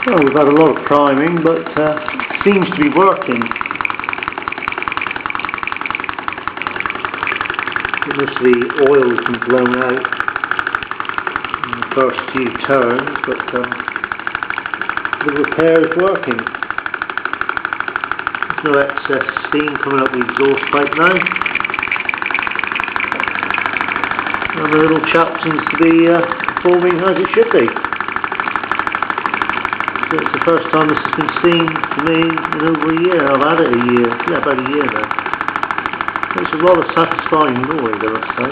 Well, we've had a lot of priming, but it seems to be working. Most of the oil has been blown out in the first few turns, but the repair is working. There's no excess steam coming up the exhaust pipe now, and the little chap seems to be performing as it should be. So it's the first time this has been seen to me in over a year. I've had it a year, yeah, about a year now. It's a rather satisfying noise, I must say.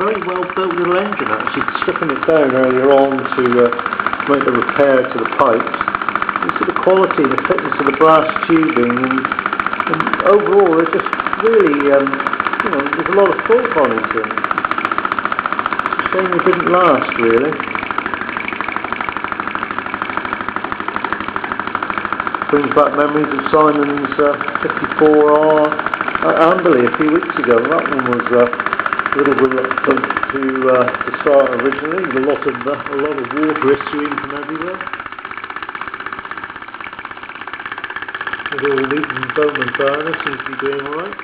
Very well built little engine actually. Stripping it down earlier on to make the repair to the pipes. You see the quality, the thickness of the brass tubing, and overall it's just really, there's a lot of thought on it. It's a shame it didn't last really. Brings back memories of Simon's 54R Amberley a few weeks ago. That one was a little reluctant to start originally, with a lot of water issuing from everywhere. The old Wheaton Bowman burner seems to be doing alright.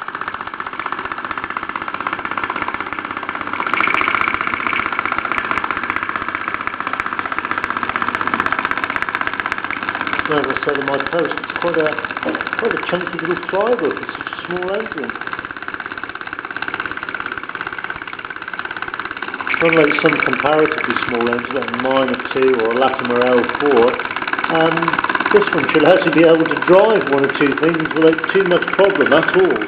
As I said in my post, it's quite a chunky little plywood for such a small engine. Unlike some comparatively small engines like a Minor 2 or a Latimer L4, this one should actually be able to drive one or two things without too much problem at all.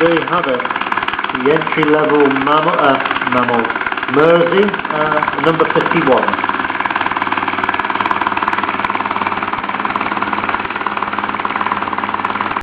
There you have it, the entry-level Mersey, number 51.